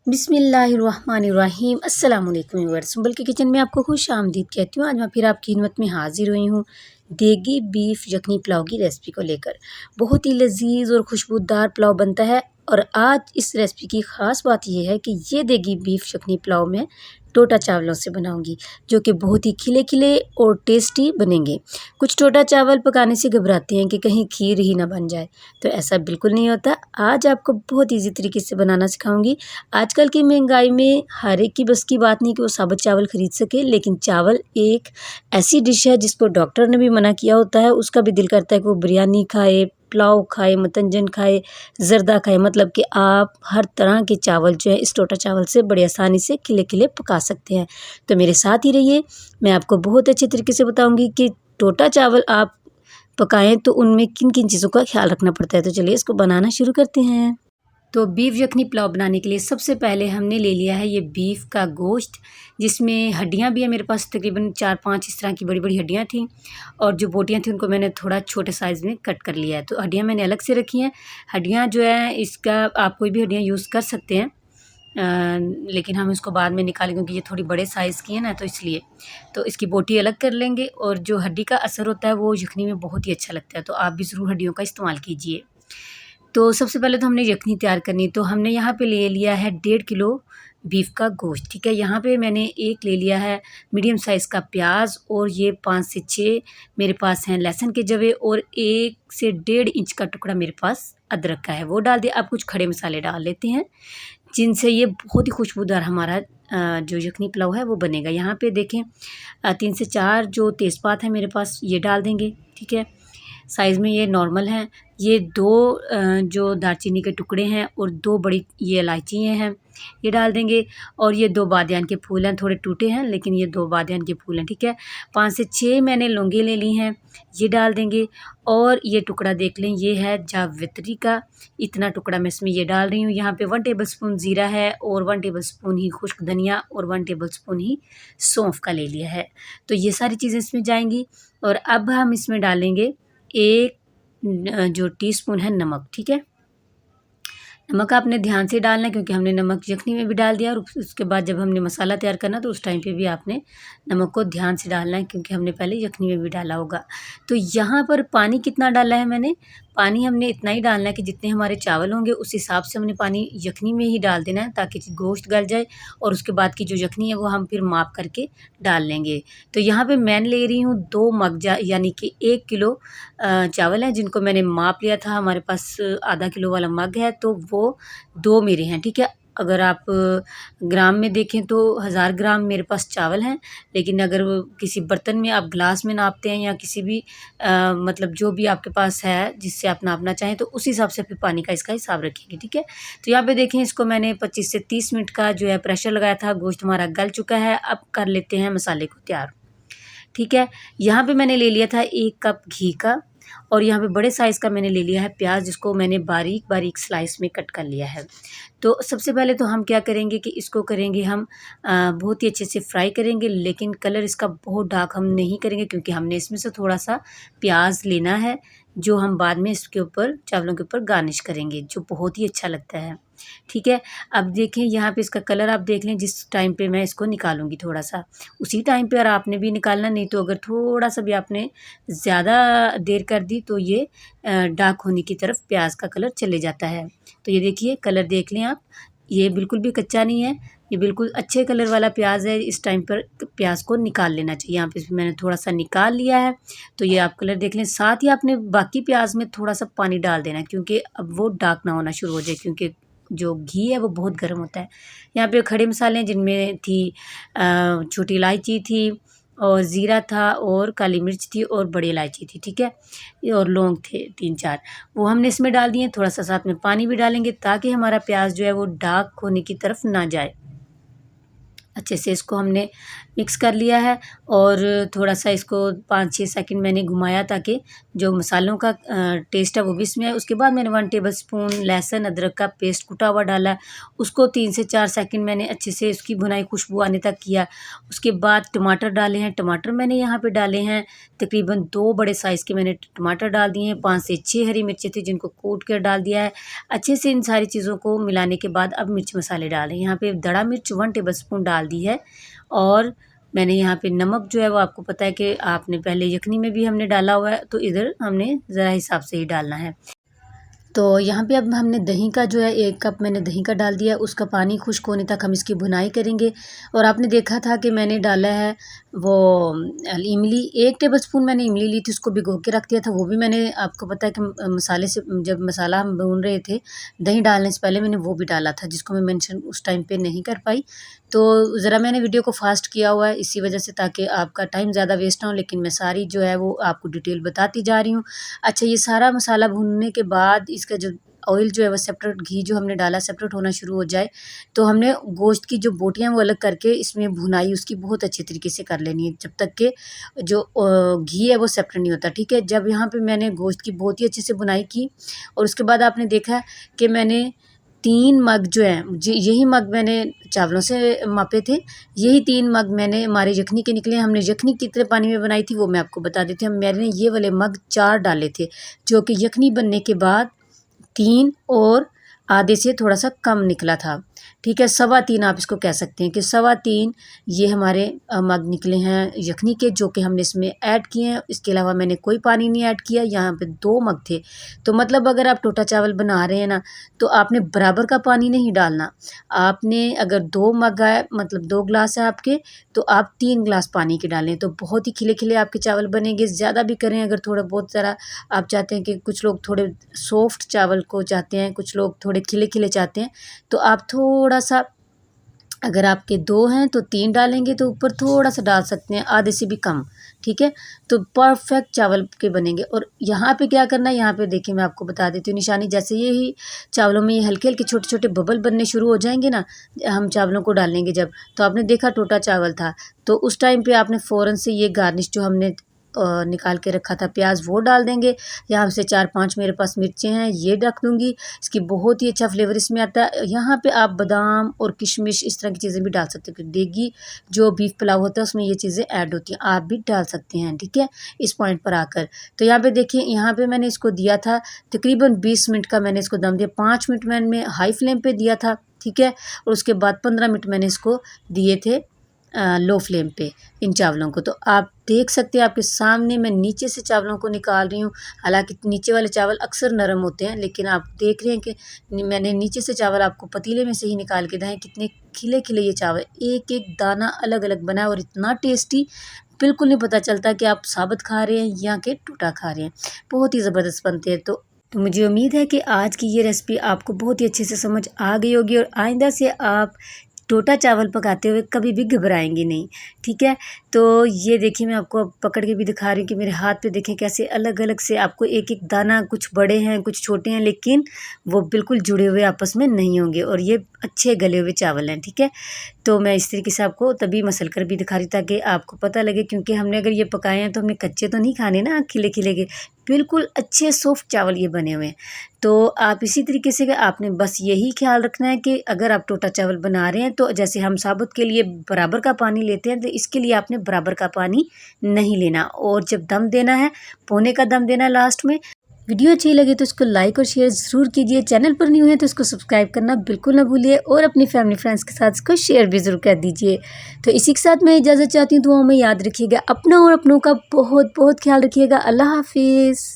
बिस्मिल्लाहिर्रहमानिर्रहीम अस्सलाम वालेकुम व्यूअर्स। सुंबल के किचन में आपको खुश आमदीद कहती हूँ। आज मैं फिर आपकी खिदमत में हाजिर हुई हूँ देगी बीफ यखनी पुलाव की रेसिपी को लेकर। बहुत ही लजीज और खुशबूदार पुलाव बनता है और आज इस रेसिपी की ख़ास बात यह है कि ये देगी बीफ यखनी पुलाव में टोटा चावलों से बनाऊंगी, जो कि बहुत ही खिले खिले और टेस्टी बनेंगे। कुछ टोटा चावल पकाने से घबराते हैं कि कहीं खीर ही ना बन जाए, तो ऐसा बिल्कुल नहीं होता। आज आपको बहुत ईजी तरीके से बनाना सिखाऊंगी। आजकल की महंगाई में हर एक की बस की बात नहीं कि वो साबुत चावल खरीद सके, लेकिन चावल एक ऐसी डिश है जिसको डॉक्टर ने भी मना किया होता है। उसका भी दिल करता है कि वो बिरयानी खाए, पुलाव खाए, मतंजन खाए, ज़र्दा खाए, मतलब कि आप हर तरह के चावल जो है इस टोटा चावल से बड़ी आसानी से खिले खिले पका सकते हैं। तो मेरे साथ ही रहिए, मैं आपको बहुत अच्छे तरीके से बताऊंगी कि टोटा चावल आप पकाएं तो उनमें किन किन चीज़ों का ख्याल रखना पड़ता है। तो चलिए इसको बनाना शुरू करते हैं। तो बीफ यखनी पुलाव बनाने के लिए सबसे पहले हमने ले लिया है ये बीफ का गोश्त, जिसमें हड्डियां भी है मेरे पास। तकरीबन 4-5 इस तरह की बड़ी बड़ी हड्डियां थी और जो बोटियां थी उनको मैंने थोड़ा छोटे साइज़ में कट कर लिया है। तो हड्डियां मैंने अलग से रखी हैं। हड्डियां जो है इसका आप कोई भी हड्डियां यूज़ कर सकते हैं, लेकिन हम इसको बाद में निकालेंगे क्योंकि ये थोड़ी बड़े साइज़ की है ना, तो इसलिए तो इसकी बोटी अलग कर लेंगे। और जो हड्डी का असर होता है वो यखनी में बहुत ही अच्छा लगता है, तो आप भी ज़रूर हड्डियों का इस्तेमाल कीजिए। तो सबसे पहले तो हमने यखनी तैयार करनी। तो हमने यहाँ पे ले लिया है 1.5 किलो बीफ का गोश्त, ठीक है। यहाँ पे मैंने एक ले लिया है मीडियम साइज़ का प्याज और ये 5 से 6 मेरे पास हैं लहसुन के जवे और 1 से 1.5 इंच का टुकड़ा मेरे पास अदरक का है, वो डाल दिया। आप कुछ खड़े मसाले डाल लेते हैं जिनसे ये बहुत ही खुशबूदार हमारा जो यखनी पुलाव है वो बनेगा। यहाँ पे देखें 3 से 4 जो तेज़पात है मेरे पास, ये डाल देंगे, ठीक है। साइज़ में ये नॉर्मल हैं। ये 2 जो दालचीनी के टुकड़े हैं और 2 बड़ी ये इलायचियाँ हैं, ये डाल देंगे। और ये 2 बादियान के फूल हैं, थोड़े टूटे हैं लेकिन ये 2 बादियान के फूल हैं, ठीक है। 5 से 6 मैंने लौंगी ले ली हैं, ये डाल देंगे। और ये टुकड़ा देख लें, ये है जावित्री का, इतना टुकड़ा मैं इसमें ये डाल रही हूँ। यहाँ पे 1 टेबलस्पून ज़ीरा है और 1 टेबलस्पून ही खुश्क धनिया और 1 टेबलस्पून ही सौंफ का ले लिया है। तो ये सारी चीज़ें इसमें जाएंगी। और अब हम इसमें डालेंगे 1 जो टीस्पून है नमक, ठीक है। नमक आपने ध्यान से डालना है क्योंकि हमने नमक यखनी में भी डाल दिया और उसके बाद जब हमने मसाला तैयार करना तो उस टाइम पे भी आपने नमक को ध्यान से डालना है क्योंकि हमने पहले यखनी में भी डाला होगा। तो यहाँ पर पानी कितना डाला है मैंने, पानी हमने इतना ही डालना है कि जितने हमारे चावल होंगे उस हिसाब से हमने पानी यखनी में ही डाल देना है ताकि गोश्त गल जाए और उसके बाद की जो यखनी है वो हम फिर माप करके डाल लेंगे। तो यहाँ पे मैं ले रही हूँ 2 मग यानी कि 1 किलो चावल हैं जिनको मैंने माप लिया था। हमारे पास आधा किलो वाला मग है तो वो 2 मेरे हैं, ठीक है। अगर आप ग्राम में देखें तो 1000 ग्राम मेरे पास चावल हैं, लेकिन अगर वो किसी बर्तन में आप ग्लास में नापते हैं या किसी भी मतलब जो भी आपके पास है जिससे आप नापना चाहें तो उस हिसाब से फिर पानी का इसका हिसाब रखेंगे, ठीक है। तो यहाँ पे देखें इसको मैंने 25 से 30 मिनट का जो है प्रेशर लगाया था। गोश्त हमारा गल चुका है। अब कर लेते हैं मसाले को तैयार, ठीक है। यहाँ पे मैंने ले लिया था 1 कप घी का और यहाँ पे बड़े साइज़ का मैंने ले लिया है प्याज, जिसको मैंने बारीक बारीक स्लाइस में कट कर लिया है। तो सबसे पहले तो हम क्या करेंगे कि इसको करेंगे हम बहुत ही अच्छे से फ्राई करेंगे, लेकिन कलर इसका बहुत डार्क हम नहीं करेंगे क्योंकि हमने इसमें से थोड़ा सा प्याज लेना है जो हम बाद में इसके ऊपर चावलों के ऊपर गार्निश करेंगे, जो बहुत ही अच्छा लगता है, ठीक है। अब देखें यहाँ पे इसका कलर आप देख लें। जिस टाइम पे मैं इसको निकालूंगी थोड़ा सा उसी टाइम पे और आपने भी निकालना, नहीं तो अगर थोड़ा सा भी आपने ज़्यादा देर कर दी तो ये डार्क होने की तरफ प्याज का कलर चले जाता है। तो ये देखिए कलर देख लें आप, ये बिल्कुल भी कच्चा नहीं है, ये बिल्कुल अच्छे कलर वाला प्याज है। इस टाइम पर प्याज को निकाल लेना चाहिए। यहाँ पे मैंने थोड़ा सा निकाल लिया है, तो ये आप कलर देख लें। साथ ही आपने बाकी प्याज में थोड़ा सा पानी डाल देना क्योंकि अब वो डार्क ना होना शुरू हो जाए, क्योंकि जो घी है वो बहुत गर्म होता है। यहाँ पे खड़े मसाले हैं जिनमें थी छोटी इलायची थी और ज़ीरा था और काली मिर्च थी और बड़ी इलायची थी, ठीक है। और लौंग थे 3-4, वो हमने इसमें डाल दिए। थोड़ा सा साथ में पानी भी डालेंगे ताकि हमारा प्याज जो है वो डार्क होने की तरफ ना जाए। अच्छे से इसको हमने मिक्स कर लिया है और थोड़ा सा इसको 5-6 सेकंड मैंने घुमाया ताकि जो मसालों का टेस्ट है वो भी इसमें आए। उसके बाद मैंने 1 टेबलस्पून लहसुन अदरक का पेस्ट कुटा हुआ डाला है। उसको 3 से 4 सेकंड मैंने अच्छे से उसकी भुनाई खुशबू आने तक किया। उसके बाद टमाटर डाले हैं। टमाटर मैंने यहाँ पे डाले हैं तकरीबन 2 बड़े साइज़ के मैंने टमाटर डाल दिए हैं। 5 से 6 हरी मिर्चें थी जिनको कूट कर डाल दिया है। अच्छे से इन सारी चीज़ों को मिलाने के बाद अब मिर्च मसाले डालें। यहाँ पे दड़ा मिर्च 1 टेबलस्पून डाल दी है और मैंने यहाँ पे नमक जो है वो आपको पता है कि आपने पहले यखनी में भी हमने डाला हुआ है, तो इधर हमने ज़रा हिसाब से ही डालना है। तो यहाँ पे अब हमने दही का जो है 1 कप मैंने दही का डाल दिया। उसका पानी खुश्क होने तक हम इसकी भुनाई करेंगे। और आपने देखा था कि मैंने डाला है वो इमली, 1 टेबलस्पून मैंने इमली ली थी, उसको भिगो के रख दिया था। वो भी मैंने आपको पता है कि मसाले से जब मसाला हम भून रहे थे दही डालने से पहले मैंने वो भी डाला था, जिसको मैं मेंशन उस टाइम पे नहीं कर पाई। तो ज़रा मैंने वीडियो को फास्ट किया हुआ है इसी वजह से, ताकि आपका टाइम ज़्यादा वेस्ट ना हो, लेकिन मैं सारी जो है वो आपको डिटेल बताती जा रही हूँ। अच्छा, ये सारा मसाला भूनने के बाद इसका जो ऑयल जो है वो सेपरेट, घी जो हमने डाला सेपरेट होना शुरू हो जाए, तो हमने गोश्त की जो बोटियाँ वो अलग करके इसमें भुनाई उसकी बहुत अच्छे तरीके से कर लेनी है, जब तक कि जो घी है वो सेपरेट नहीं होता। ठीक है, जब यहाँ पे मैंने गोश्त की बहुत ही अच्छे से भुनाई की और उसके बाद आपने देखा कि मैंने 3 मग जो हैं, यही मग मैंने चावलों से मापे थे। यही 3 मग मैंने हमारे यखनी के निकले। हमने यखनी कितने पानी में बनाई थी वो मैं आपको बता देती हूँ। मैंने ये वाले मग 4 डाले थे, जो कि यखनी बनने के बाद 3 और आधे से थोड़ा-सा कम निकला था। ठीक है, 3.25 आप इसको कह सकते हैं कि 3.25 ये हमारे मग निकले हैं यखनी के, जो कि हमने इसमें ऐड किए हैं। इसके अलावा मैंने कोई पानी नहीं ऐड किया। यहाँ पे 2 मग थे, तो मतलब अगर आप टोटा चावल बना रहे हैं ना, तो आपने बराबर का पानी नहीं डालना। आपने अगर 2 मग है, मतलब 2 ग्लास है आपके, तो आप 3 ग्लास पानी के डालें, तो बहुत ही खिले-खिले आपके चावल बनेंगे। ज़्यादा भी करें अगर थोड़ा बहुत ज़रा आप चाहते हैं कि कुछ लोग थोड़े सॉफ्ट चावल को चाहते हैं, कुछ लोग थोड़े खिले-खिले चाहते हैं, तो आप थोड़ा-सा, अगर आपके 2 हैं तो 3 डालेंगे, तो ऊपर थोड़ा-सा डाल सकते हैं, आधे से भी कम। ठीक है, तो परफेक्ट चावल के बनेंगे। और यहाँ पे क्या करना है, यहाँ पे देखिए मैं आपको बता देती हूँ निशानी। जैसे ये ही चावलों में ये हल्के-हल्के छोटे-छोटे बबल बनने शुरू हो जाएँगे ना, हम चावलों को डालेंगे जब, तो आपने देखा टोटा चावल था, तो उस टाइम पे आपने फ़ौरन से ये गार्निश जो हमने निकाल के रखा था प्याज वो डाल देंगे। यहाँ से 4-5 मेरे पास मिर्चें हैं, ये रख दूँगी। इसकी बहुत ही अच्छा फ्लेवर इसमें आता है। यहाँ पे आप बादाम और किशमिश इस तरह की चीज़ें भी डाल सकते हो। देगी जो बीफ पुलाव होता है उसमें ये चीज़ें ऐड होती हैं, आप भी डाल सकते हैं। ठीक है, इस पॉइंट पर आकर तो यहाँ पे देखिए, यहाँ पे मैंने इसको दिया था तकरीबन 20 मिनट का मैंने इसको दम दिया। 5 मिनट मैंने हाई फ्लेम पे दिया था। ठीक है, और उसके बाद 15 मिनट मैंने इसको दिए थे लो फ्लेम पे इन चावलों को। तो आप देख सकते हैं आपके सामने मैं नीचे से चावलों को निकाल रही हूँ। हालांकि नीचे वाले चावल अक्सर नरम होते हैं, लेकिन आप देख रहे हैं कि मैंने नीचे से चावल आपको पतीले में से ही निकाल के दिए। कितने खिले खिले ये चावल, एक एक दाना अलग अलग बना है और इतना टेस्टी, बिल्कुल नहीं पता चलता कि आप साबुत खा रहे हैं या कि टूटा खा रहे हैं। बहुत ही ज़बरदस्त बनते हैं। तो मुझे उम्मीद है कि आज की ये रेसिपी आपको बहुत ही अच्छे से समझ आ गई होगी और आइंदा से आप टोटा चावल पकाते हुए कभी भी घबराएंगे नहीं। ठीक है, तो ये देखिए मैं आपको अब पकड़ के भी दिखा रही हूँ कि मेरे हाथ पे देखें कैसे अलग अलग से आपको एक एक दाना, कुछ बड़े हैं कुछ छोटे हैं, लेकिन वो बिल्कुल जुड़े हुए आपस में नहीं होंगे और ये अच्छे गले हुए चावल हैं। ठीक है, तो मैं इस तरीके से आपको तभी मसल कर भी दिखा रही ताकि आपको पता लगे, क्योंकि हमने अगर ये पकाए हैं तो हमने कच्चे तो नहीं खाने ना, खिले खिले के बिल्कुल अच्छे सॉफ्ट चावल ये बने हुए हैं। तो आप इसी तरीके से आपने बस यही ख्याल रखना है कि अगर आप टोटा चावल बना रहे हैं तो जैसे हम साबुत के लिए बराबर का पानी लेते हैं, तो इसके लिए आपने बराबर का पानी नहीं लेना। और जब दम देना है, पौने का दम देना है लास्ट में। वीडियो अच्छी लगे तो इसको लाइक और शेयर ज़रूर कीजिए। चैनल पर न्यू है तो इसको सब्सक्राइब करना बिल्कुल ना भूलिए और अपनी फैमिली फ्रेंड्स के साथ इसको शेयर भी ज़रूर कर दीजिए। तो इसी के साथ मैं इजाज़त चाहती हूँ। दुआओं में याद रखिएगा अपना और अपनों का बहुत बहुत ख्याल रखिएगा। अल्लाह हाफिज़।